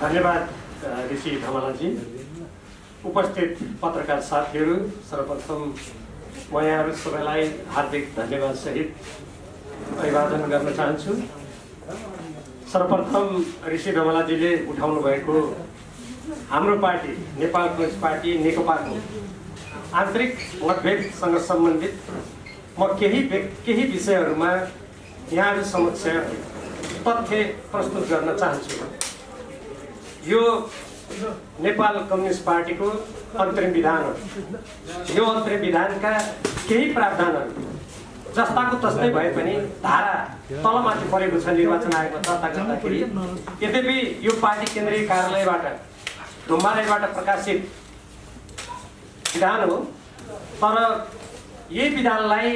धन्यवाद ऋषि धमलाजी। उपस्थित पत्रकार साथीहरू, सर्वप्रथम म यहाँहरू सबैलाई हार्दिक धन्यवाद सहित अभिवादन गर्न चाहन्छु। सर्वप्रथम ऋषि धमलाजीले उठाउनु भएको हाम्रो पार्टी नेपाल कम्युनिस्ट पार्टी नेकपाको आन्तरिक मतभेदसँग सम्बन्धित म केही विषयहरूमा यहाँहरू समक्ष तथ्य प्रस्तुत गर्न चाहन्छु। यो नेपाल कम्युनिस्ट पार्टीको अन्तरिम विधान हो। यो अन्तरिम विधानका केही प्रावधानहरू जस्ताको तस्तै भए पनि धारा तलमाथि परेको छ निर्वाचन आयोगमा दर्ता गर्दाखेरि। यद्यपि यो पार्टी केन्द्रीय कार्यालयबाट ढुम्बालयबाट प्रकाशित विधान हो, तर यही विधानलाई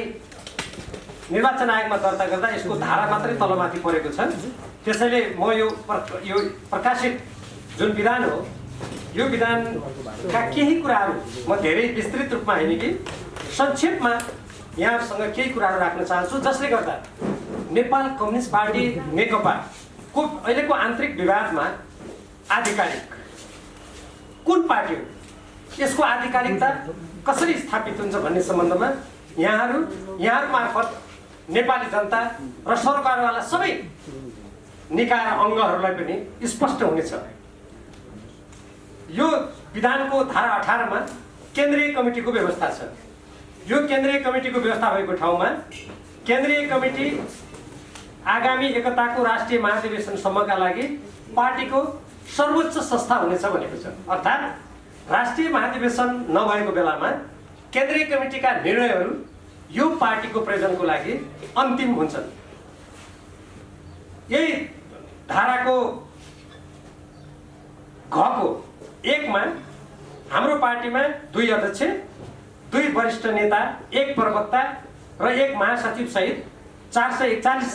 निर्वाचन आयोगमा दर्ता गर्दा यसको धारा मात्रै तलमाथि परेको छ। त्यसैले म यो प्रकाशित जुन विधान हो, यो विधानका केही कुराहरू म धेरै विस्तृत रूपमा होइन कि संक्षेपमा यहाँसँग केही कुराहरू राख्न चाहन्छु, जसले गर्दा नेपाल कम्युनिस्ट पार्टी नेकपाको अहिलेको आन्तरिक विवादमा आधिकारिक कुन पार्टी हो, यसको आधिकारिकता कसरी स्थापित हुन्छ भन्ने सम्बन्धमा यहाँहरू मार्फत नेपाली जनता र सरकारवाला सबै निकाय र अङ्गहरूलाई पनि स्पष्ट हुनेछ। यो विधानको धारा 18 मा केन्द्रीय कमिटीको व्यवस्था छ। यो केन्द्रीय कमिटीको व्यवस्था भएको ठाउँमा केन्द्रीय कमिटी आगामी एकताको राष्ट्रिय महाधिवेशनसम्मका लागि पार्टीको सर्वोच्च संस्था हुनेछ भनेको छ। अर्थात् राष्ट्रिय महाधिवेशन नभएको बेलामा केन्द्रीय कमिटीका निर्णयहरू यो पार्टीको प्रयोजनको लागि अन्तिम हुन्छन्। यही धाराको घको 1 मा हाम्रो पार्टीमा 2 अध्यक्ष, 2 वरिष्ठ नेता, 1 प्रवक्ता र 1 महासचिव सहित 441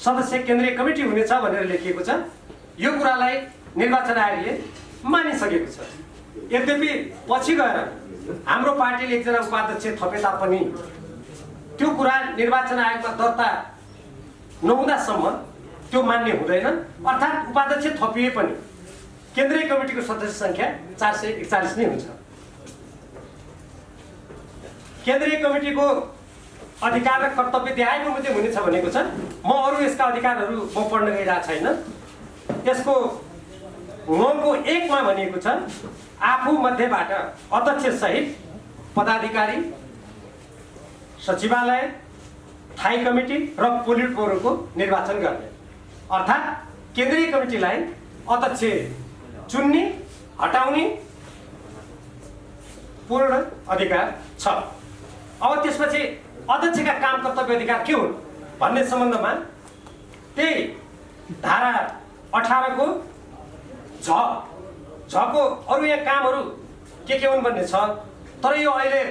सदस्य केन्द्रीय कमिटी हुनेछ भनेर लेखिएको छ। यो कुरालाई निर्वाचन आयोगले मानिसकेको छ। यद्यपि पछि गएर हाम्रो पार्टीले एकजना उपाध्यक्ष थपे तापनि त्यो कुरा निर्वाचन आयोगमा दर्ता नहुँदासम्म त्यो मान्य हुँदैन। अर्थात् उपाध्यक्ष थपिए पनि केन्द्रीय कमिटीको सदस्य संख्या 441 नै हुन्छ। केन्द्रीय कमिटीको अधिकार र कर्तव्य न्याय बमोजिम हुनेछ भनेको छ। म अरू यसका अधिकारहरू म पढ्न गइरहेको छैन। यसको को 1 मा भनिएको छ आफू मध्येबाट अध्यक्ष सहित पदाधिकारी, सचिवालय, स्थायी कमिटी र पोलिट ब्युरोको निर्वाचन गर्ने। अर्थात् केन्द्रीय कमिटीलाई अध्यक्ष चुन्ने, हटाउने पूर्ण अधिकार छ। अब त्यसपछि अध्यक्षका काम कर्तव्य अधिकार के हुन् भन्ने सम्बन्धमा त्यही धारा 18 को झको अरू यहाँ कामहरू के हुन् भन्ने छ। तर यो अहिले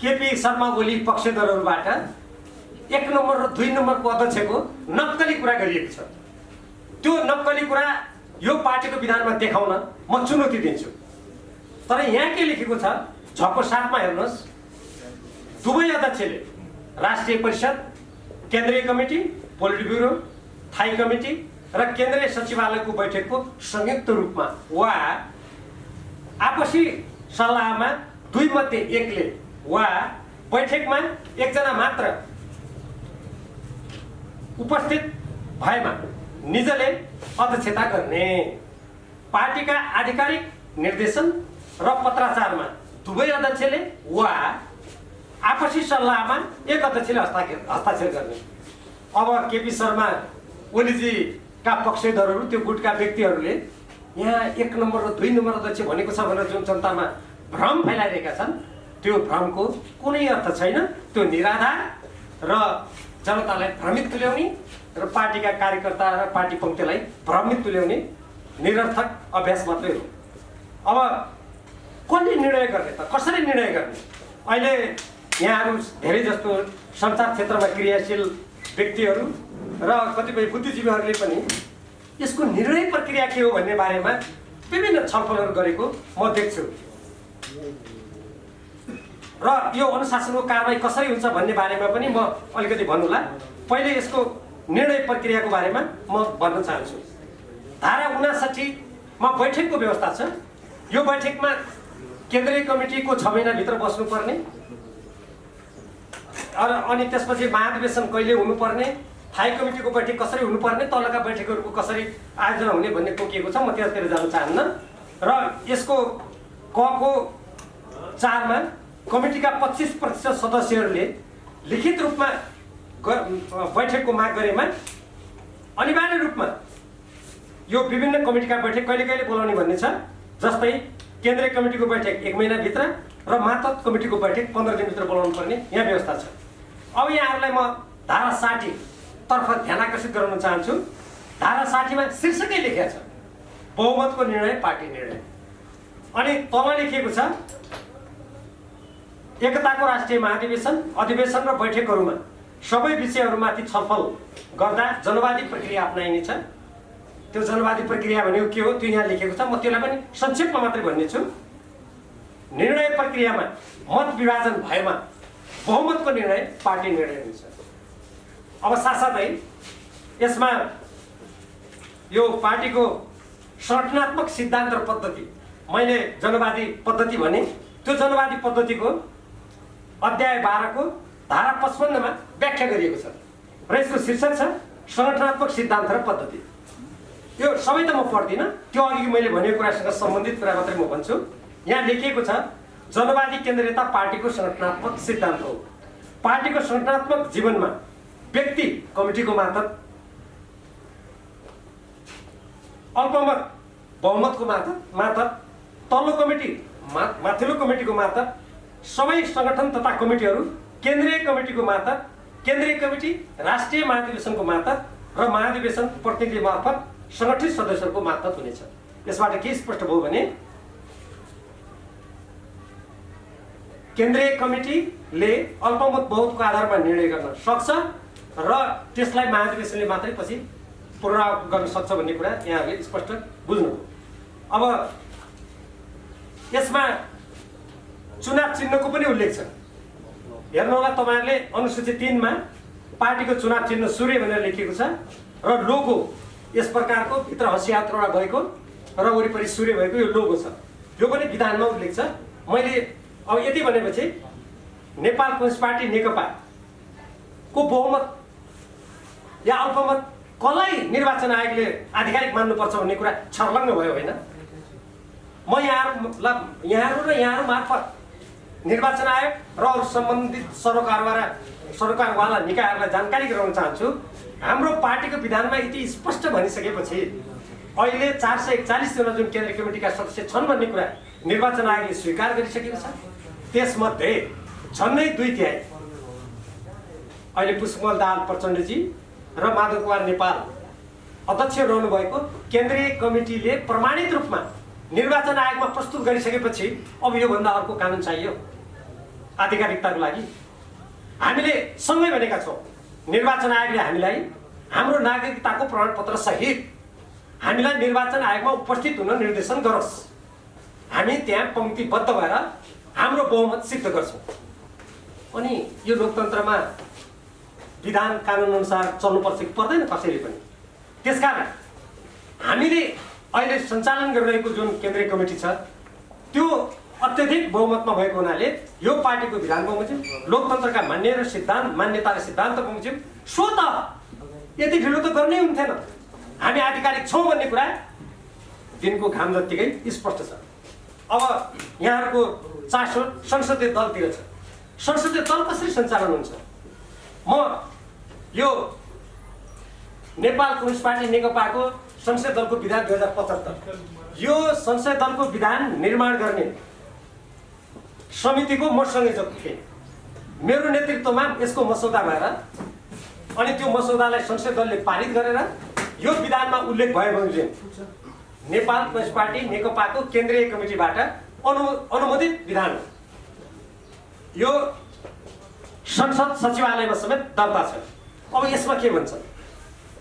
केपी शर्मा ओली पक्षधरहरूबाट 1 नम्बर र 2 नम्बरको अध्यक्षको नक्कली कुरा गरिएको छ। त्यो नक्कली कुरा यो पार्टीको विधानमा देखाउन म चुनौती दिन्छु। तर यहाँ के लेखेको छ, झको 7 मा हेर्नुहोस्, दुवै अध्यक्षले राष्ट्रिय परिषद, केन्द्रीय कमिटी, पोलिट ब्युरो, स्थायी कमिटी र केन्द्रीय सचिवालयको बैठकको संयुक्त रूपमा वा आपसी सल्लाहमा 2 मध्ये 1 ले वा बैठकमा 1 जना मात्र उपस्थित भएमा निजले अध्यक्षता गर्ने। पार्टीका आधिकारिक निर्देशन र पत्राचारमा दुवै अध्यक्षले वा आपसी सल्लाहमा 1 अध्यक्षले हस्ताक्षर गर्ने। अब केपी शर्मा ओलीजीका पक्षधरहरू, त्यो गुटका व्यक्तिहरूले यहाँ 1 नम्बर र 2 नम्बर अध्यक्ष भनेको छ भनेर जुन जनतामा भ्रम फैलाइरहेका छन्, त्यो भ्रमको कुनै अर्थ छैन। त्यो निराधार र जनतालाई भ्रमित तुल्याउने र पार्टीका कार्यकर्ता र पार्टी पङ्क्तिलाई भ्रमित तुल्याउने निरर्थक अभ्यास मात्रै हो। अब कसले निर्णय गर्ने त, कसरी निर्णय गर्ने? अहिले यहाँहरू धेरै जस्तो सञ्चार क्षेत्रमा क्रियाशील व्यक्तिहरू र कतिपय बुद्धिजीवीहरूले पनि यसको निर्णय प्रक्रिया के हो भन्ने बारेमा विभिन्न छलफलहरू गरेको म देख्छु। र यो अनुशासनको कारबाही कसरी हुन्छ भन्ने बारेमा पनि म अलिकति भन्नुला। पहिले यसको निर्णय प्रक्रियाको बारेमा म भन्न चाहन्छु। धारा 59 मा बैठकको व्यवस्था छ। यो बैठकमा केन्द्रीय कमिटीको 6 महिनाभित्र बस्नुपर्ने अनि त्यसपछि महाधिवेशन कहिले हुनुपर्ने, स्थायी कमिटीको बैठक कसरी हुनुपर्ने, तलका बैठकहरूको कसरी आयोजना हुने भन्ने तोकिएको छ। म त्यसतिर जान चाहन्न र यसको कको 4 मा कमिटीका 25% सदस्यहरूले लिखित रूपमा बैठकको माग गरेमा अनिवार्य रूपमा यो विभिन्न कमिटीका बैठक कहिले कहिले बोलाउने भन्ने छ। जस्तै केन्द्रीय कमिटीको बैठक 1 महिनाभित्र र मातहत कमिटीको बैठक 15 दिनभित्र बोलाउनु पर्ने यहाँ व्यवस्था छ। अब यहाँहरूलाई म धारा 60 तर्फ ध्यान आकर्षित गराउन चाहन्छु। धारा 60 मा शीर्षकै लेखेको छ बहुमतको निर्णय पार्टी निर्णय, अनि तल लेखिएको छ एकताको राष्ट्रिय महाधिवेशन अधिवेशन र बैठकहरूमा सबै विषयहरूमाथि छलफल गर्दा जनवादी प्रक्रिया अपनाइनेछ। त्यो जनवादी प्रक्रिया भनेको के हो त्यो यहाँ लेखेको छ। म त्यसलाई पनि संक्षेपमा मात्रै भन्नेछु। निर्णय प्रक्रियामा मत विभाजन भएमा बहुमतको निर्णय पार्टी निर्णय हुन्छ। अब साथसाथै यसमा यो पार्टीको संगठनात्मक सिद्धान्त र पद्धति, मैले जनवादी पद्धति भने, त्यो जनवादी पद्धतिको अध्याय 12 को धारा 55 मा व्याख्या गरिएको छ र यसको शीर्षक छ संगठनात्मक सिद्धान्त र पद्धति। यो सबै त म पढ्दिनँ, त्यो अघि मैले भनेको कुरासँग सम्बन्धित कुरा मात्रै म भन्छु। यहाँ लेखिएको छ जनवादी केन्द्रीयता पार्टीको संगठनात्मक सिद्धान्त हो। पार्टीको संगठनात्मक जीवनमा व्यक्ति कमिटीको मातहत, अल्पमत बहुमतको मातहत, तल्लो कमिटी माथिल्लो कमिटीको मातहत, सबै संगठन तथा कमिटीहरू केन्द्रीय कमिटीको मातहत, केन्द्रीय कमिटी राष्ट्रिय महाधिवेशनको मातहत र महाधिवेशन प्रतिनिधि मार्फत संगठित सदस्यहरूको मातहत हुनेछ। यसबाट के स्पष्ट भयो भने केन्द्रीय कमिटीले अल्पमत बहुमतको आधारमा निर्णय गर्न सक्छ र त्यसलाई महाधिवेशनले मात्रै पछि पुनरावलोकन गर्न सक्छ भन्ने कुरा यहाँहरूले स्पष्ट बुझ्नुभयो। अब यसमा चुनाव चिन्हको पनि उल्लेख छ। हेर्नुहोला तपाईहरुले अनुसूची 3 मा पार्टीको चुनाव चिन्ह सूर्य भनेर लेखिएको छ र लोगो यस प्रकारको भित्र हँसिया त्रोडा भएको र वरिपरि सूर्य भएको यो लोगो छ। यो पनि विधानमा उल्लेख छ। मैले अब यति भनेपछि नेपाल कम्युनिस्ट पार्टी नेकपा को बहुमत या अल्पमत कसलाई निर्वाचन आयोगले आधिकारिक मान्नुपर्छ भन्ने कुरा छर्लङ्ग भयो होइन। म यहाँहरू र यहाँहरू मार्फत निर्वाचन आयोग र अरू सम्बन्धित सरकारवाला निकायहरूलाई जानकारी गराउन चाहन्छु। हाम्रो पार्टीको विधानमा यति स्पष्ट भनिसकेपछि अहिले 441 जना जुन केन्द्रीय कमिटीका सदस्य छन् भन्ने कुरा निर्वाचन आयोगले स्वीकार गरिसकेको छ। त्यसमध्ये झन्डै 2/3 अहिले पुष्पकमल दाहाल प्रचण्डजी र माधव कुमार नेपाल अध्यक्ष रहनु भएको केन्द्रीय कमिटीले प्रमाणित रूपमा निर्वाचन आयोगमा प्रस्तुत गरिसकेपछि अब योभन्दा अर्को कानुन चाहियो आधिकारिकताको लागि। हामीले सँगै भनेका छौँ निर्वाचन आयोगले हामीलाई हाम्रो नागरिकताको प्रमाणपत्र सहित हामीलाई निर्वाचन आयोगमा उपस्थित हुन निर्देशन गरोस्। हामी त्यहाँ पंक्तिबद्ध भएर हाम्रो बहुमत सिद्ध गर्छौँ। अनि यो लोकतन्त्रमा विधान कानुन अनुसार चल्नुपर्छ कि पर्दैन कसैले पनि। त्यसकारण हामीले अहिले सञ्चालन गरिरहेको जुन केन्द्रीय कमिटी छ त्यो अत्यधिक बहुमतमा भएको हुनाले यो पार्टीको विधान बमोजिम लोकतन्त्रका मान्यता र सिद्धान्त बमोजिम स्वत यति ढिलो त गर्नै हुन्थेन। हामी आधिकारिक छौँ भन्ने कुरा दिनको घाम जत्तिकै स्पष्ट छ। अब यहाँहरूको चासो संसदीय दलतिर छ। संसदीय दल कसरी सञ्चालन हुन्छ? म यो नेपाल कम्युनिस्ट पार्टी नेकपाको संसदीय दलको विधान 2075 यो संसदीय दलको विधान निर्माण गर्ने समितिको म संयोजक थिएँ। मेरो नेतृत्वमा यसको मसौदा भएर अनि त्यो मसौदालाई संसदीय दलले पारित गरेर यो विधानमा उल्लेख भयो भने नेपाल कम्युनिस्ट पार्टी नेकपाको केन्द्रीय कमिटीबाट अनुमोदित विधान हो। यो संसद सचिवालयमा समेत दर्ता छ। अब यसमा के भन्छ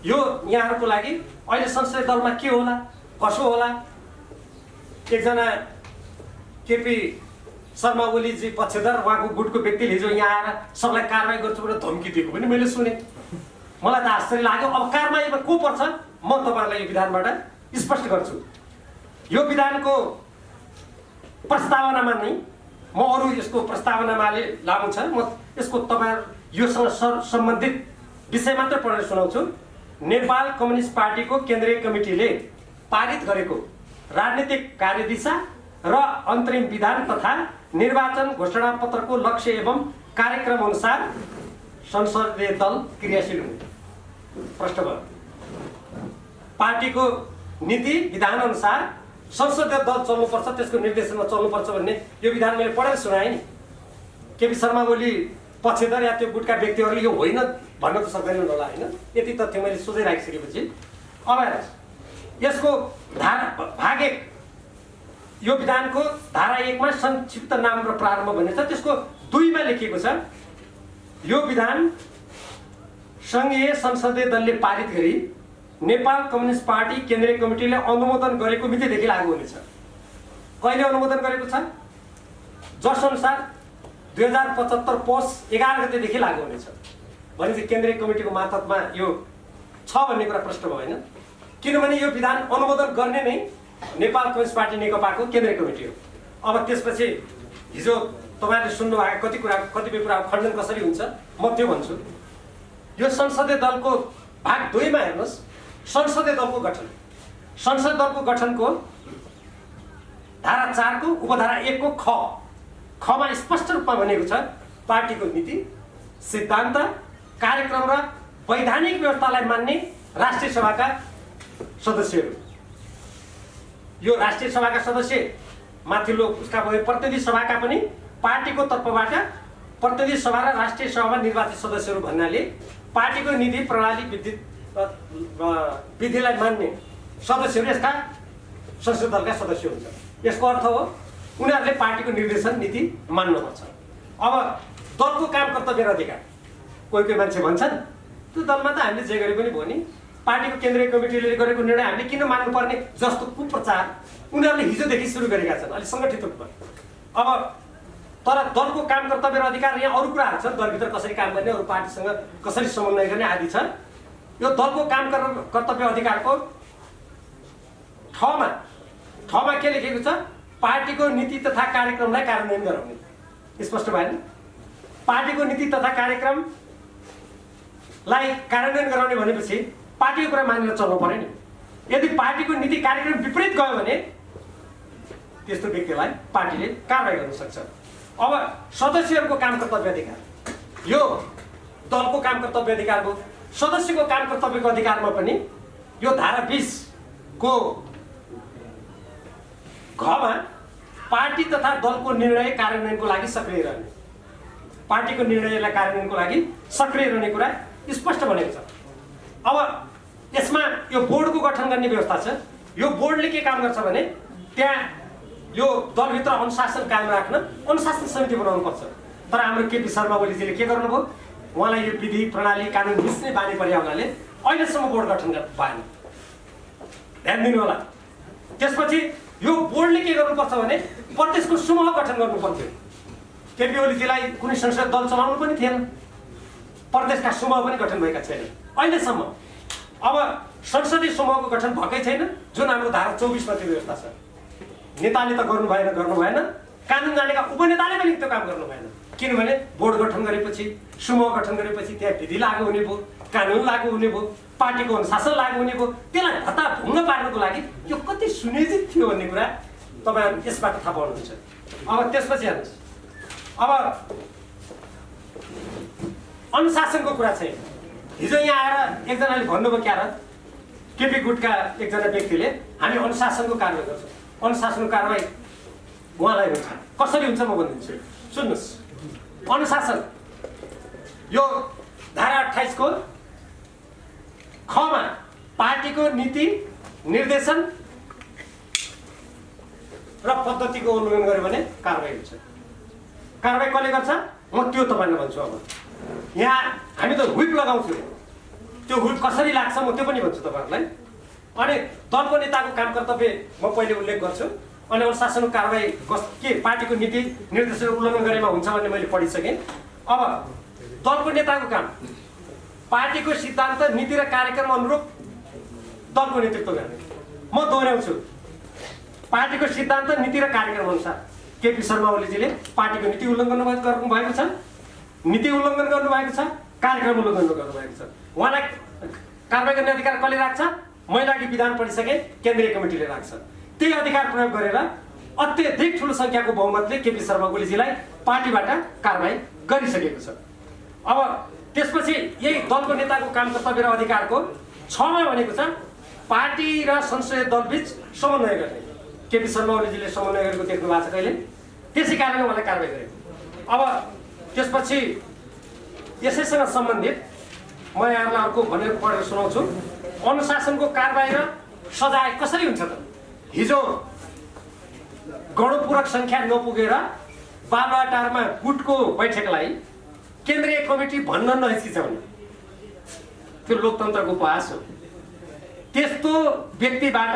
यो यहाँहरूको लागि अहिले संसदीय दलमा के होला कसो होला? एकजना केपी शर्मा ओलीजी पक्षधर उहाँको गुटको व्यक्तिले हिजो यहाँ आएर सबलाई कारबाही गर्छु भनेर धम्की दिएको पनि मैले सुने। मलाई त आश्चर्य लाग्यो। अब कारबाहीमा को पर्छ म तपाईँहरूलाई यो विधानबाट स्पष्ट गर्छु। यो विधानको प्रस्तावनामा नै म अरू यसको प्रस्तावनामाले लामो छ, म यसको तपाईहरु योसँग सम्बन्धित विषय मात्र पढेर सुनाउँछु। नेपाल कम्युनिस्ट पार्टीको केन्द्रीय कमिटीले पारित गरेको राजनीतिक कार्यदिशा र अन्तरिम विधान तथा निर्वाचन घोषणापत्रको लक्ष्य एवं कार्यक्रम अनुसार संसदीय दल क्रियाशील हुने। प्रश्न भयो। पार्टीको नीति विधान अनुसार संसदीय दल चल्नुपर्छ, त्यसको निर्देशनमा चल्नुपर्छ भन्ने यो विधान मैले पढेर सुनाएँ नि। केपी शर्मा ओली पक्षधर या त्यो गुटका व्यक्तिहरूले यो होइन भन्न त सक्दैनन् होला होइन। यति तथ्य मैले सोझै राखिसकेपछि अब यसको भाग 1 यो विधानको धारा 1 मा संक्षिप्त नाम र प्रारम्भ भन्ने छ। त्यसको 2 मा लेखिएको छ यो विधान संघीय संसदीय दलले पारित गरी नेपाल कम्युनिस्ट पार्टी केन्द्रीय कमिटीले अनुमोदन गरेको मितिदेखि लागू हुनेछ। कहिले अनुमोदन गरेको छ? जस अनुसार 2075 पौष 11 गतेदेखि लागू हुनेछ। भनेपछि केन्द्रीय कमिटीको मातहतमा यो छ भन्ने कुरा प्रश्न भयो होइन। किनभने यो विधान अनुमोदन गर्ने नै नेपाल कम्युनिस्ट पार्टी नेकपाको केन्द्रीय कमिटी हो। अब त्यसपछि हिजो तपाईहरुले सुन्नु भएको कतिपय कुरा खण्डन कसरी हुन्छ म त्यो भन्छु। यो संसदीय दलको भाग 2 मा हेर्नुस्, संसदीय दलको गठन। संसदीय दलको गठनको धारा 4 को उपधारा 1 को ख मा स्पष्ट रूपमा भनेको छ पार्टीको नीति, सिद्धान्त, कार्यक्रम र वैधानिक व्यवस्थालाई मान्ने राष्ट्रिय सभाका सदस्यहरू। यो राष्ट्रिय सभाका सदस्य माथिल्लो उसका भए प्रतिनिधि सभाका पनि पार्टीको तर्फबाट प्रतिनिधि सभा र राष्ट्रिय सभामा निर्वाचित सदस्यहरू भन्नाले पार्टीको नीति प्रणाली विधिलाई मान्ने सदस्यहरू यसका संसदीय दलका सदस्य हुन्छ। यसको अर्थ हो उनीहरूले पार्टीको निर्देशन नीति मान्नुपर्छ। अब दलको काम कर्तव्य र अधिकार कोही मान्छे भन्छन् त्यो दलमा त हामीले जे गरे पनि भयो नि, पार्टीको केन्द्रीय कमिटीले गरेको निर्णय हामीले किन मान्नुपर्ने जस्तो कुप्रचार उनीहरूले हिजोदेखि सुरु गरेका छन् अलि सङ्गठित रूपमा। अब तर दलको काम कर्तव्य र अधिकार यहाँ अरू कुराहरू छन्, दलभित्र कसरी काम गर्ने, अरू पार्टीसँग कसरी समन्वय गर्ने आदि छ। यो दलको काम कर्तव्य अधिकारको ठमा के लेखेको छ? पार्टीको नीति तथा कार्यक्रमलाई कार्यान्वयन गराउने। स्पष्ट भएन? पार्टीको नीति तथा कार्यक्रमलाई कार्यान्वयन गराउने भनेपछि पार्टीको कुरा मानेर चल्नु पर्यो नि। यदि पार्टीको नीति कार्यक्रम विपरीत गयो भने त्यस्तो व्यक्तिलाई पार्टीले कारबाही गर्न सक्छ। अब सदस्यहरूको काम कर्तव्य अधिकार, यो दलको काम कर्तव्य अधिकार हो। सदस्यको काम कर्तव्यको अधिकारमा पनि यो धारा 20 को घमा पार्टी तथा दलको निर्णय कार्यान्वयनको लागि सक्रिय रहने, पार्टीको निर्णयलाई कार्यान्वयनको लागि सक्रिय रहने कुरा स्पष्ट भनेको छ। अब यसमा यो बोर्डको गठन गर्ने व्यवस्था छ। यो बोर्डले के काम गर्छ भने त्यहाँ यो दलभित्र अनुशासन कायम राख्न अनुशासन समिति बनाउनु पर्छ। तर हाम्रो केपी शर्मा ओलीजीले के गर्नुभयो? उहाँलाई यो विधि प्रणाली कानुन मिच्ने बानी परे हुनाले अहिलेसम्म बोर्ड गठन भएन। ध्यान दिनु होला। त्यसपछि यो बोर्डले के गर्नुपर्छ भने प्रदेशको समूह गठन गर्नु पर्थ्यो। केपी ओलीजीलाई कुनै संसदीय दल चलाउनु पनि थिएन, प्रदेशका समूह पनि गठन भएका छैन अहिलेसम्म। अब संसदीय समूहको गठन भएकै छैन, जुन हाम्रो धारा 24 मा त्यो व्यवस्था छ। नेताले त गर्नु भएन, कानुन जानेका उपनेताले पनि त्यो काम गर्नु भएन। किनभने बोर्ड गठन गरेपछि, समूह गठन गरेपछि त्यहाँ विधि लागू हुने भयो, कानुन लागू हुने भयो, पार्टीको अनुशासन लागू हुने भयो। त्यसलाई भत्ताभुङ्ग पार्नको लागि यो कति सुनियोजित थियो भन्ने कुरा तपाईहरु यसबाट थाहा पाउनुहुन्छ। अब त्यसपछि हेर्नुस्, अब अनुशासनको कुरा चाहिँ हिजो यहाँ आएर एकजनाले भन्नुभयो क्या र केपी गुटका एकजना व्यक्तिले हामी अनुशासनको कारबाही गर्छौँ। अनुशासनको कारबाही उहाँलाई हुन्छ, कसरी हुन्छ म भनिदिन्छु। सुन्नुहोस्, अनुशासन यो धारा 28 को खमा पार्टीको नीति निर्देशन र पद्धतिको उल्लङ्घन गर्यो भने कारबाही हुन्छ। कारबाही कसले गर्छ म त्यो तपाईलाई भन्छु। अब यहाँ हामी त हुइप लगाउँछौँ, त्यो हुइप कसरी लाग्छ म त्यो पनि भन्छु तपाईहरुलाई। अनि दलको नेताको काम कर्तव्य म पहिले उल्लेख गर्छु, अनि अनुशासनको कारबाही के पार्टीको नीति निर्देशन उल्लङ्घन गरेमा हुन्छ भन्ने मैले पढिसकेँ। अब दलको नेताको काम पार्टीको सिद्धान्त नीति र कार्यक्रम अनुरूप दलको नेतृत्व गर्ने। म म दोहोऱ्याउँछु, पार्टीको सिद्धान्त, नीति र कार्यक्रम अनुसार केपी शर्मा ओलीजीले पार्टीको नीति उल्लङ्घन गर्नुभएको छ, नीति उल्लङ्घन गर्नुभएको छ, कार्यक्रम उल्लङ्घन गर्नुभएको छ। उहाँलाई कारबाही गर्ने अधिकार कसले राख्छ? मैले अघि विधान पढिसकेँ, केन्द्रीय कमिटीले राख्छ। त्यही अधिकार प्रयोग गरेर अत्यधिक ठुलो सङ्ख्याको बहुमतले केपी शर्मा ओलीजीलाई पार्टीबाट कारबाही गरिसकेको छ। अब त्यसपछि यही दलको नेताको काम कर्तव्य र अधिकारको 6मा भनेको छ पार्टी र संसदीय दलबीच समन्वय गर्ने। केपी शर्मा ओलीजीले समन्वय गरेको देख्नु भएको छ कहिले? त्यसै कारणले उहाँलाई कारबाही गरेको। अब त्यसपछि यसैसँग सम्बन्धित म यहाँलाई अर्को भनेर पढेर सुनाउँछु। अनुशासनको कारबाही र सजाय कसरी हुन्छ त? हिजो गणपूरक सङ्ख्या नपुगेर बालुवाटारमा गुटको बैठकलाई केन्द्रीय कमिटी भन्न नहिचकिचाउने, त्यो लोकतन्त्रको उपहास हो। त्यस्तो व्यक्तिबाट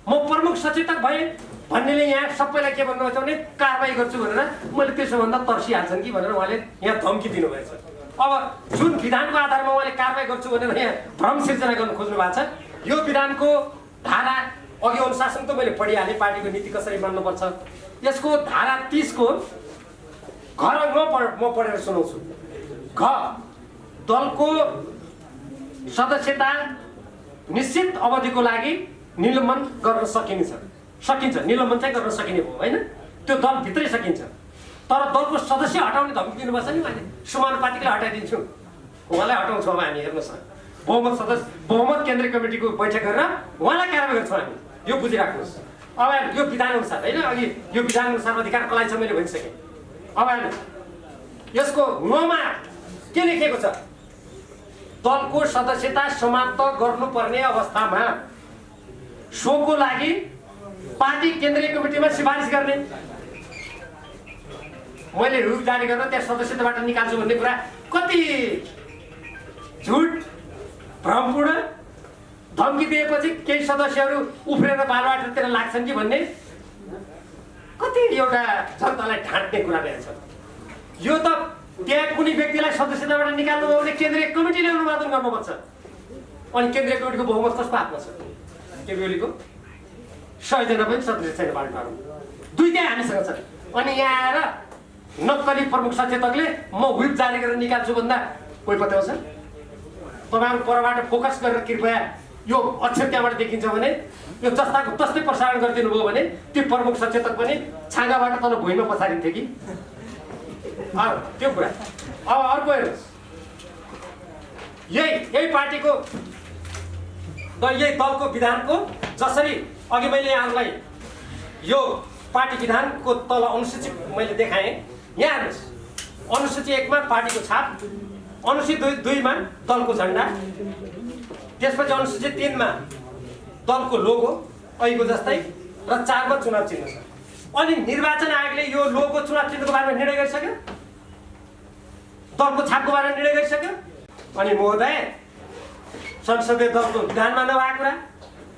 म प्रमुख सचेतक भएँ भन्नेले यहाँ सबैलाई के भन्नुभएको छ भने कारबाही गर्छु भनेर, मैले त्यसो भन्दा तर्सिहाल्छन् कि भनेर उहाँले यहाँ धम्की दिनुभएछ। अब जुन विधानको आधारमा उहाँले कारबाही गर्छु भनेर यहाँ भ्रम सिर्जना गर्न खोज्नु भएको छ, यो विधानको धारा अघि अनुशासन त मैले पढिहालेँ, पार्टीको नीति कसरी मान्नुपर्छ। यसको धारा 30 को म पढेर सुनाउँछु। घ दलको सदस्यता निश्चित अवधिको लागि निलम्बन गर्न सकिन्छ। निलम्बन चाहिँ गर्न सकिने भयो होइन, त्यो दलभित्रै सकिन्छ। तर दलको सदस्य हटाउने धम्की दिनुपर्छ नि उहाँले, समानुपातिकले हटाइदिन्छु, उहाँलाई हटाउँछौँ अब हामी। हेर्नुहोस् न, बहुमत केन्द्रीय कमिटीको बैठक गरेर उहाँलाई कारबाही गर्छौँ हामी, यो बुझिराख्नुहोस्। अब यो विधान अनुसार होइन, अघि यो विधान अनुसार अधिकार कसलाई छ मैले भनिसकेँ। अब यसको 9मा के लेखेको छ? दलको सदस्यता समाप्त गर्नुपर्ने अवस्थामा सोको लागि पार्टी केन्द्रीय कमिटीमा सिफारिस गर्ने। मैले रुख जारी गरेर त्यहाँ सदस्यताबाट निकाल्छु भन्ने कुरा कति झुट, भ्रमपूर्ण, धम्की दिएपछि केही सदस्यहरू उफ्रेर बालुवाटातिर लाग्छन् कि भन्ने कति एउटा जनतालाई ढाँट्ने कुरा रहेछ। यो त त्यहाँ कुनै व्यक्तिलाई सदस्यताबाट निकाल्नु हो भने केन्द्रीय कमिटीले अनुमोदन गर्नुपर्छ। अनि केन्द्रीय कमिटीको बहुमत कसको हातमा छ? केपी ओलीको 100 जना पनि सदस्य छैन बालुवाटारमा, 2 त्यहाँ हामीसँग छ। अनि यहाँ आएर नक्कली प्रमुख सचेतकले म व्हिप जारी गरेर निकाल्छु भन्दा कोही पत्याउँछ? तपाईँहरू परबाट फोकस गरेर कृपया यो अक्षर त्यहाँबाट देखिन्छ भने यो जस्ताको तस्तै प्रसारण गरिदिनु भयो भने त्यो प्रमुख सचेतक पनि छाँगाबाट तल भुइँमा पछारिन्थ्यो कि। त्यो कुरा। अब अर्को हेर्नुहोस्, यही पार्टीको यही दलको विधानको जसरी अघि मैले यहाँलाई यो पार्टी विधानको तल अनुसूची मैले देखाएँ, यहाँ हेर्नुहोस्। अनुसूची 1 मा पार्टीको छाप, अनुसूची 2 मा दलको झन्डा, त्यसपछि अनुसूची 3 मा दलको लोगो अहिलेको जस्तै र 4 मा चुनाव चिन्ह छ। अनि निर्वाचन आयोगले यो लोगो चुनाव चिन्हको बारेमा निर्णय गरिसक्यो, दलको छापको बारेमा निर्णय गरिसक्यो। अनि महोदय, संसदीय दलको विधानमा नभएको कुरा,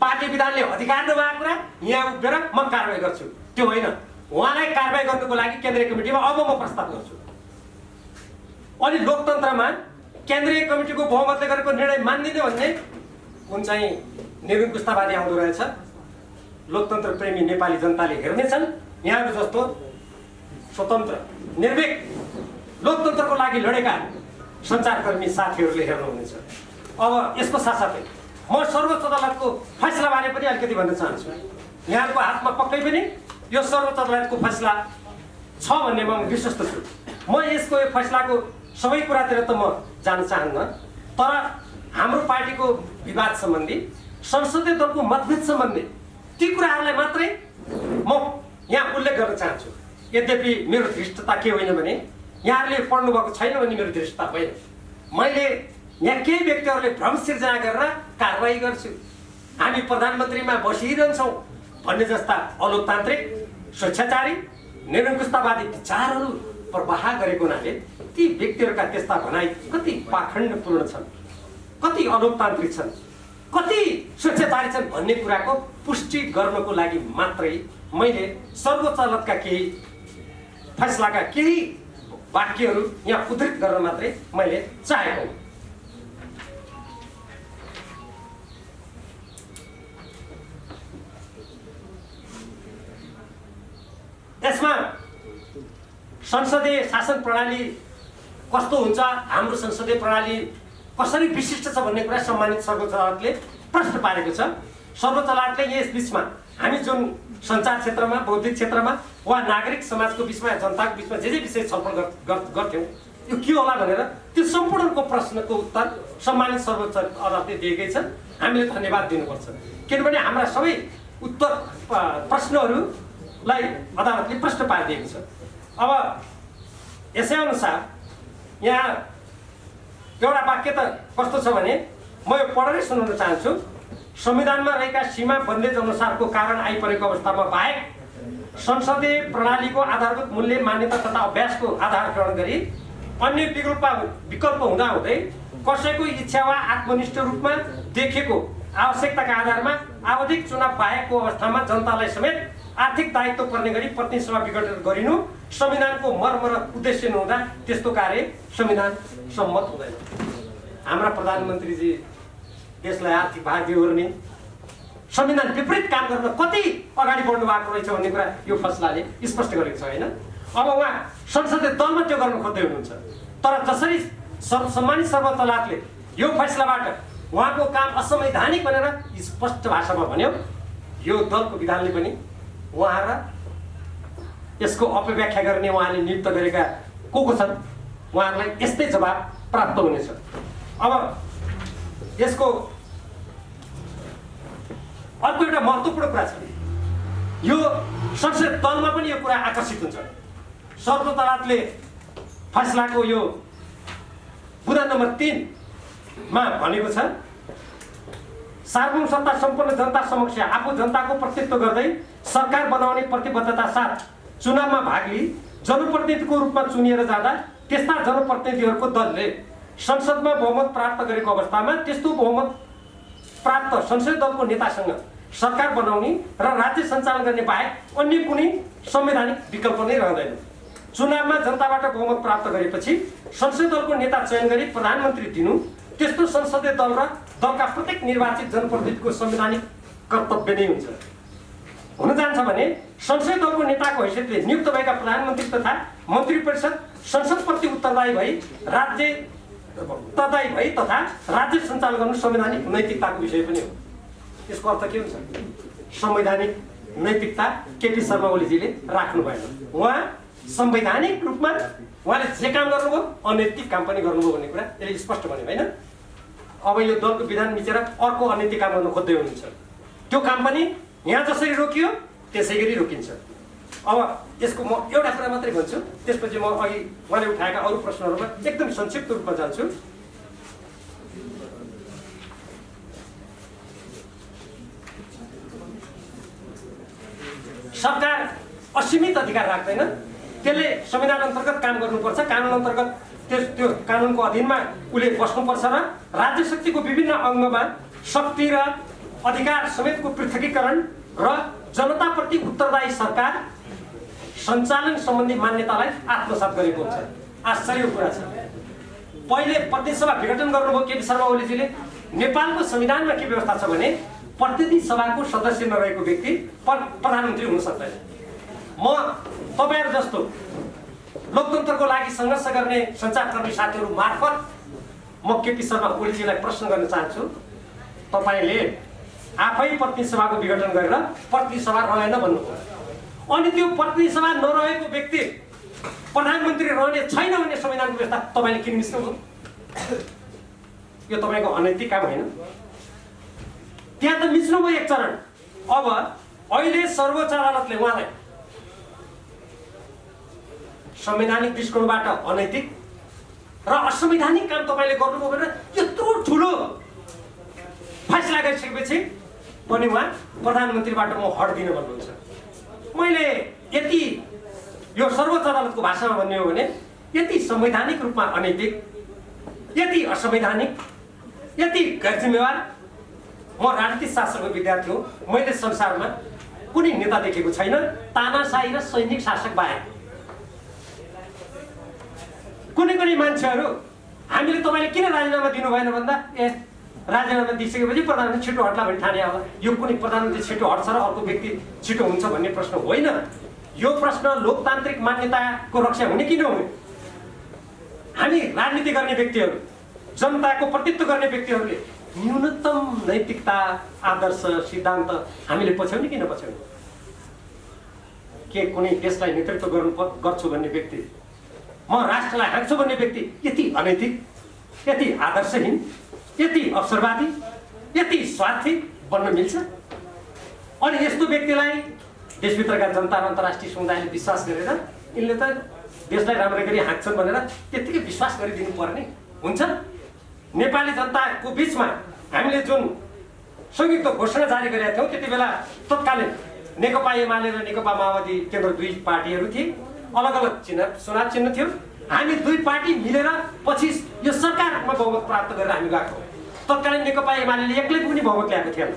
पार्टी विधानले अधिकार नभएको कुरा यहाँ उभिएर म कारबाही गर्छु, त्यो होइन। उहाँलाई कारबाही गर्नुको लागि केन्द्रीय कमिटीमा अब म प्रस्ताव गर्छु। अनि लोकतन्त्रमा केन्द्रीय कमिटीको बहुमतले गरेको निर्णय मान्दिने भन्ने कुन चाहिँ निरङ्कुशतावादी आउँदो रहेछ। लोकतन्त्र प्रेमी नेपाली जनताले हेर्नेछन् यहाँहरू जस्तो स्वतन्त्र निर्भीक लोकतन्त्रको लागि लडेका सञ्चारकर्मी साथीहरूले हेर्नुहुनेछ। अब यसको साथसाथै म सर्वोच्च अदालतको फैसलाबारे पनि अलिकति भन्न चाहन्छु। यहाँको हातमा पक्कै पनि यो सर्वोच्च अदालतको फैसला छ भन्ने म विश्वस्त छु। म यसको यो फैसलाको सबै कुरातिर त म जान चाहन्न, तर हाम्रो पार्टीको विवाद सम्बन्धी, संसदीय दलको मतभेद सम्बन्धी ती कुराहरूलाई मात्रै म यहाँ उल्लेख गर्न चाहन्छु। यद्यपि मेरो धृष्टता के होइन भने यहाँहरूले पढ्नु भएको छैन भने मेरो धृष्टता होइन। मैले यहाँ केही व्यक्तिहरूले भ्रम सिर्जना गरेर कारबाही गर्छु, हामी प्रधानमन्त्रीमा बसिरहन्छौँ भन्ने जस्ता अलोकतान्त्रिक, स्वेच्छाचारी, निरङ्कुशतावादी विचारहरू प्रवाह गरेको हुनाले ती व्यक्तिहरूका त्यस्ता भनाइ कति पाखण्डपूर्ण छन्, कति अलोकतान्त्रिक छन्, कति स्वेच्छाचारी छन् भन्ने कुराको पुष्टि गर्नको लागि मात्रै मैले सर्वोच्च अदालतका केही फैसलाका केही वाक्यहरू यहाँ उद्धृत गर्न मात्रै मैले चाहेको हुँ। त्यसमा संसदीय शासन प्रणाली कस्तो हुन्छ, हाम्रो संसदीय प्रणाली कसरी विशिष्ट छ भन्ने कुरा सम्मानित सर्वोच्च अदालतले प्रश्न पारेको छ। सर्वोच्च अदालतले यस बिचमा हामी जुन सञ्चार क्षेत्रमा, बौद्धिक क्षेत्रमा वा नागरिक समाजको बिचमा, जनताको बिचमा जे विषय छलफल गर्थ्यौँ यो के होला भनेर त्यो सम्पूर्णको प्रश्नको उत्तर सम्मानित सर्वोच्च अदालतले दिएकै छ। हामीले धन्यवाद दिनुपर्छ, किनभने हाम्रा सबै उत्तर प्रश्नहरूलाई अदालतले प्रश्न पारिदिएको छ। अब यसै अनुसार यहाँ एउटा वाक्य त कस्तो छ भने म यो पढेरै सुनाउन चाहन्छु। संविधानमा रहेका सीमा बन्देज अनुसारको कारण आइपरेको अवस्थामा बाहेक संसदीय प्रणालीको आधारभूत मूल्य, मान्यता तथा अभ्यासको आधार ग्रहण गरी अन्य विकल्प हुँदाहुँदै कसैको इच्छा वा आत्मनिष्ठ रूपमा देखेको आवश्यकताका आधारमा आवधिक चुनाव बाहेकको अवस्थामा जनतालाई समेत आर्थिक दायित्व पर्ने गरी प्रतिनिधि सभा विघटन गरिनु संविधानको मर्म र उद्देश्य नहुँदा त्यस्तो कार्य संविधान सम्मत हुँदैन। हाम्रा प्रधानमन्त्रीजी देशलाई आर्थिक भार बिहोर्ने, संविधान विपरीत काम गर्न कति अगाडि बढ्नु भएको रहेछ भन्ने कुरा यो फैसलाले स्पष्ट गरेको छ होइन। अब उहाँ संसदीय दलमा त्यो गर्न खोज्दै हुनुहुन्छ, तर जसरी सम्मानित सर्वोच्च अदालतले यो फैसलाबाट उहाँको काम असंवैधानिक भनेर स्पष्ट भाषामा भन्यो, यो दलको विधानले पनि उहाँ र यसको अपव्याख्या गर्ने उहाँले नियुक्त गरेका को छन् उहाँहरूलाई यस्तै जवाब प्राप्त हुनेछ। अब यसको अर्को एउटा महत्त्वपूर्ण कुरा छ, यो संसदीय दलमा पनि यो कुरा आकर्षित हुन्छ। सर्वोच्च अदालतले फैसलाको यो बुँदा नम्बर 3 मा भनेको छ, सार्वभौम सत्ता सम्पन्न जनता समक्ष आफू जनताको प्रतिनिधित्व गर्दै सरकार बनाउने प्रतिबद्धता साथ चुनावमा भाग लिई जनप्रतिनिधिको रूपमा चुनिएर जाँदा त्यस्ता जनप्रतिनिधिहरूको दलले संसदमा बहुमत प्राप्त गरेको अवस्थामा त्यस्तो बहुमत प्राप्त संसदीय दलको नेतासँग सरकार बनाउने र राज्य सञ्चालन गर्ने बाहेक अन्य कुनै संवैधानिक विकल्प नै रहँदैन। चुनावमा जनताबाट बहुमत प्राप्त गरेपछि संसदीय दलको नेता चयन गरी प्रधानमन्त्री दिनु त्यस्तो संसदीय दल र दलका प्रत्येक निर्वाचित जनप्रतिनिधिको संवैधानिक कर्तव्य नै हुन्छ। हुन जान्छ भने संसदीय दलको नेताको हैसियतले नियुक्त भएका प्रधानमन्त्री तथा मन्त्री परिषद संसदप्रति उत्तरदायी भई तथा राज्य सञ्चालन गर्नु संवैधानिक नैतिकताको विषय पनि हो। यसको अर्थ के हुन्छ? संवैधानिक नैतिकता केपी शर्मा ओलीजीले राख्नु भएन। उहाँ संवैधानिक रूपमा उहाँले जे काम गर्नुभयो अनैतिक काम पनि गर्नुभयो भन्ने कुरा यसले स्पष्ट भन्यो होइन। अब यो दलको विधान मिचेर अर्को अनैतिक काम गर्न खोज्दै हुनुहुन्छ, त्यो काम पनि यहाँ जसरी रोकियो त्यसै गरी रोकिन्छ। अब यसको म एउटा कुरा मात्रै भन्छु, त्यसपछि म अघि उहाँले उठाएका अरू प्रश्नहरूमा एकदम संक्षिप्त रूपमा जान्छु। सरकार असीमित अधिकार राख्दैन, त्यसले संविधान अन्तर्गत काम गर्नुपर्छ, कानुन अन्तर्गत त्यो कानुनको अधीनमा उसले बस्नुपर्छ र राज्य शक्तिको विभिन्न अङ्गमा शक्ति र अधिकार समेतको पृथकीकरण र जनताप्रति उत्तरदायी सरकार सञ्चालन सम्बन्धी मान्यतालाई आत्मसात गरेको हुन्छ। आश्चर्यको कुरा छ, पहिले प्रतिनिधि सभा विघटन गर्नुभयो केपी शर्मा ओलीजीले। नेपालको संविधानमा के व्यवस्था छ भने प्रतिनिधि सभाको सदस्य नरहेको व्यक्ति प्रधानमन्त्री हुन सक्दैन। म तपाईहरु जस्तो लोकतन्त्रको लागि सङ्घर्ष गर्ने सञ्चारकर्मी साथीहरू मार्फत म केपी शर्मा ओलीजीलाई प्रश्न गर्न चाहन्छु, तपाईले आफै प्रतिनिधि सभाको विघटन गरेर प्रतिनिधि सभा रहेन भन्नुभयो, अनि त्यो प्रतिनिधि सभा नरहेको व्यक्ति प्रधानमन्त्री रहने छैन भन्ने संविधानको व्यवस्था तपाईले किन मिच्नुभयो? यो तपाईको अनैतिक काम होइन? त्यहाँ त मिच्नुभयो एक चरण। अब अहिले सर्वोच्च अदालतले उहाँलाई संवैधानिक दृष्टिकोणबाट अनैतिक र असंवैधानिक काम तपाईले गर्नुभयो भनेर यत्रो ठुलो फैसला गरिसकेपछि पनि उहाँ प्रधानमन्त्रीबाट म हट्दिन भन्नुहुन्छ। मैले यति यो सर्वोच्च अदालतको भाषामा भन्ने हो भने यति संवैधानिक रूपमा अनैतिक, यति असंवैधानिक, यति गैरजिम्मेवार, म राजनीतिक शास्त्रको विद्यार्थी हो, मैले संसारमा कुनै नेता देखेको छैन तानाशाही र सैनिक शासक बाहेक। कुनै मान्छेहरू हामीले तपाईले किन राजीनामा दिनु भएन भन्दा राजीनामा दिइसकेपछि प्रधानमन्त्री छिटो हट्ला भन्ने ठाने होला। यो कुनै प्रधानमन्त्री छिटो हट्छ र अर्को व्यक्ति छिटो हुन्छ भन्ने प्रश्न होइन। यो प्रश्न लोकतान्त्रिक मान्यताको रक्षा हुने कि नहुने, हामी राजनीति गर्ने व्यक्तिहरू, जनताको प्रतिनिधित्व गर्ने व्यक्तिहरूले न्यूनतम नैतिकता, आदर्श, सिद्धान्त हामीले पछ्याउने कि नपछ्याउने? के कुनै देशलाई नेतृत्व गर्छु भन्ने व्यक्ति, म राष्ट्रलाई हाँक्छु भन्ने व्यक्ति यति अनैतिक, यति आदर्शहीन, यति अवसरवादी, यति स्वार्थी बन्न मिल्छ? अनि यस्तो व्यक्तिलाई देशभित्रका जनता र अन्तर्राष्ट्रिय समुदायले विश्वास गरेर यिनले त देशलाई राम्रै गरी हाँक्छन् भनेर त्यत्तिकै विश्वास गरिदिनु पर्ने हुन्छ? नेपाली जनताको बिचमा हामीले जुन संयुक्त घोषणा जारी गरेका थियौँ त्यति बेला तत्कालीन नेकपा एमाले र नेकपा माओवादी केन्द्र दुई पार्टीहरू थिए, अलग अलग चुनाव चिन्ह थियो। हामी दुई पार्टी मिलेर पछि यो सरकारमा बहुमत प्राप्त गरेर हामी गएको। तत्कालीन नेकपा एमाले एक्लै पनि बहुमत ल्याएको थिएन,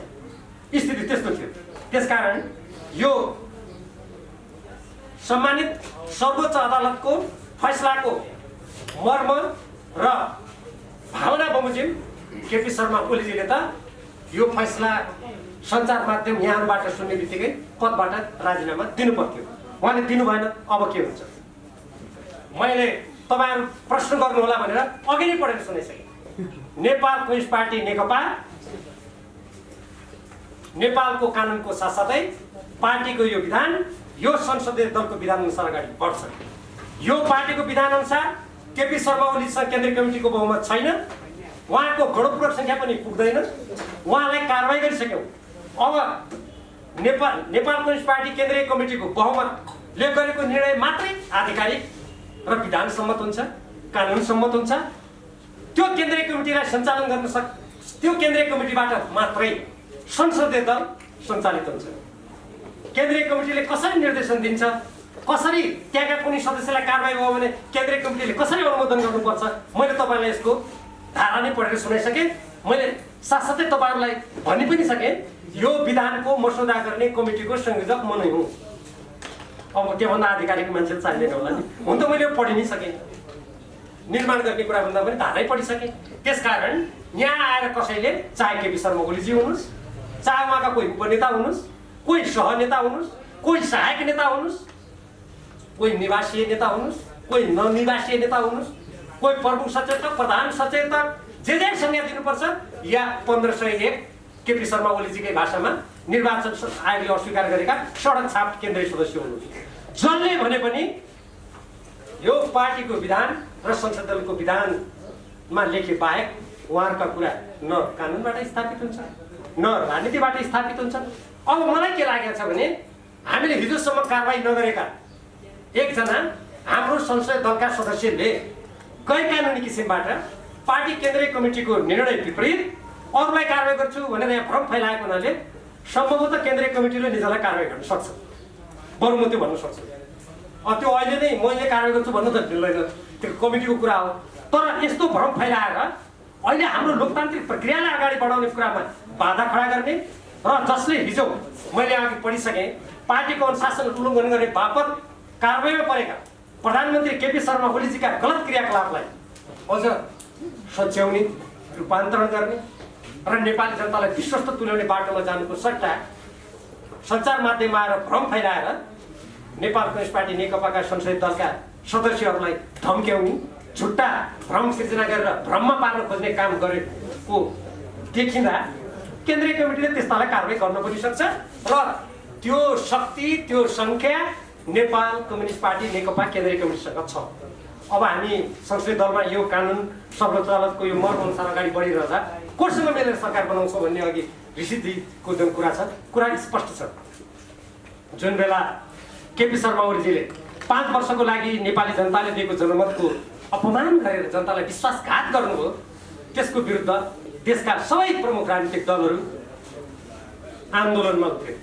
स्थिति त्यस्तो थियो। त्यसकारण यो सम्मानित सर्वोच्च अदालतको फैसलाको मर्म र भावना बमोजिम केपी शर्मा ओलीजीले त यो फैसला सञ्चार माध्यम यहाँबाट सुन्ने बित्तिकै पदबाट राजीनामा दिनु पर्थ्यो, उहाँले दिनु भएन। अब के हुन्छ? मैले तपाईँहरू प्रश्न गर्नुहोला भनेर अघि नै पढेर सुनाइसकेँ। नेपाल कम्युनिस्ट पार्टी नेकपा नेपालको कानुनको साथसाथै पार्टीको यो विधान, यो संसदीय दलको विधान अनुसार अगाडि बढ्छ। यो पार्टीको विधान अनुसार केपी शर्मा ओलीसँग केन्द्रीय कमिटीको बहुमत छैन, उहाँको गणपूरक सङ्ख्या पनि पुग्दैन, उहाँलाई कारवाही गरिसक्यौँ। अब नेपाल कम्युनिस्ट पार्टी केन्द्रीय कमिटीको बहुमतले गरेको निर्णय मात्रै आधिकारिक र विधान सम्मत हुन्छ, कानुन सम्मत हुन्छ। त्यो केन्द्रीय कमिटीलाई सञ्चालन गर्न त्यो केन्द्रीय कमिटीबाट मात्रै संसदीय दल सञ्चालित हुन्छ। केन्द्रीय कमिटीले कसरी निर्देशन दिन्छ, कसरी त्यहाँका कुनै सदस्यलाई कारवाही भयो भने केन्द्रीय कमिटीले कसरी अनुमोदन गर्नुपर्छ, मैले तपाईँलाई यसको धारा नै पढेर सुनाइसकेँ। मैले साथसाथै तपाईँहरूलाई भनि पनि सकेँ, यो विधानको मसौदा गर्ने कमिटीको संयोजक म नै हुँ। अब त्योभन्दा आधिकारिक मान्छे चाहिँदैन होला नि, हुन त मैले पढि नै सकेँ, निर्माण गर्ने कुराभन्दा पनि धारै पढिसकेँ। त्यसकारण यहाँ आएर कसैले चाहे केपी शर्मा ओलीजी हुनुहोस्, चाहे उहाँका कोही उपनेता हुनुहोस्, कोही सहनेता हुनुहोस्, कोही सहायक नेता हुनुहोस्, कोही निवासीय नेता हुनुहोस्, कोही ननिवासीय नेता हुनुहोस्, कोही प्रमुख सचेतक, प्रधान सचेतक, जे संज्ञा दिनुपर्छ, या 1501 केपी शर्मा ओलीजीकै भाषामा निर्वाचन आयोगले अस्वीकार गरेका सडक छाप केन्द्रीय सदस्य हुनुहुन्छ। जसले भने पनि यो पार्टीको विधान र संसद दलको विधानमा लेखे बाहेक उहाँहरूका कुरा न कानुनबाट स्थापित हुन्छ, न राजनीतिबाट स्थापित हुन्छ। अब मलाई के लागेको छ भने हामीले हिजोसम्म कारवाही नगरेका एकजना हाम्रो संसदीय दलका सदस्यले गैर कानुनी किसिमबाट पार्टी केन्द्रीय कमिटीको निर्णय विपरीत अरूलाई कारवाही गर्छु भनेर यहाँ भ्रम फैलाएको हुनाले सम्भवतः केन्द्रीय कमिटीले निजलाई कारवाही गर्न सक्छ, बरु म त्यो भन्न सक्छु। त्यो अहिले नै मैले कारवाही गर्छु भन्नु त मिल्दैन, त्यो कमिटीको कुरा हो। तर यस्तो भ्रम फैलाएर अहिले हाम्रो लोकतान्त्रिक प्रक्रियालाई अगाडि बढाउने कुरामा बाधा खडा गर्ने र जसले हिजो मैले अघि पढिसकेँ पार्टीको अनुशासन उल्लङ्घन गर्ने बापत कारवाहीमा परेका प्रधानमन्त्री केपी शर्मा ओलीजीका गलत क्रियाकलापलाई अझ सच्याउने, रूपान्तरण गर्ने र नेपाली जनतालाई विश्वस्त तुल्याउने बाटोमा जानुको सट्टा सञ्चार माध्यममा आएर भ्रम फैलाएर नेपाल कम्युनिस्ट पार्टी नेकपाका संसदीय दलका सदस्यहरूलाई धम्क्याउने, झुट्टा भ्रम सिर्जना गरेर भ्रममा पार्न खोज्ने काम गरेको देखिँदा केन्द्रीय कमिटीले त्यस्तालाई कारवाही गर्न पनि सक्छ र त्यो शक्ति, त्यो सङ्ख्या नेपाल कम्युनिस्ट पार्टी नेकपा केन्द्रीय कमिटीसँग छ। अब हामी संसदीय दलमा यो कानुन सर्वोच्च अदालतको यो मर्म अनुसार अगाडि बढिरहँदा कोसँग मिलेर सरकार बनाउँछौँ भन्ने अघि ऋषिजीको जुन कुरा छ, कुरा स्पष्ट छ। जुन बेला केपी शर्मा ओलीजीले 5 वर्षको लागि नेपाली जनताले दिएको जनमतको अपमान गरेर जनतालाई विश्वासघात गर्नुभयो, त्यसको विरुद्ध देशका सबै प्रमुख राजनीतिक दलहरू आन्दोलनमा उत्रे।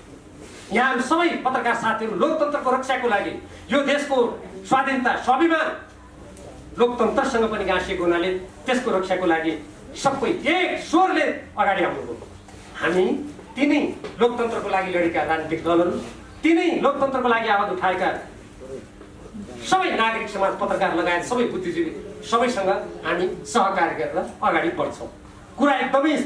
यहाँहरू सबै पत्रकार साथीहरू लोकतन्त्रको रक्षाको लागि, यो देशको स्वाधीनता, स्वाभिमान लोकतन्त्रसँग पनि गाँसिएको हुनाले त्यसको रक्षाको लागि सबै एक स्वरले अगाडि आउनुभयो। हामी तिनै लोकतन्त्रको लागि लडेका राजनीतिक दलहरू, तिनै लोकतन्त्रको लागि आवाज उठाएका सबै नागरिक समाज, पत्रकार लगायत सबै बुद्धिजीवी सबैसँग हामी सहकार्य गरेर अगाडि बढ्छौँ। कुरा एकदमै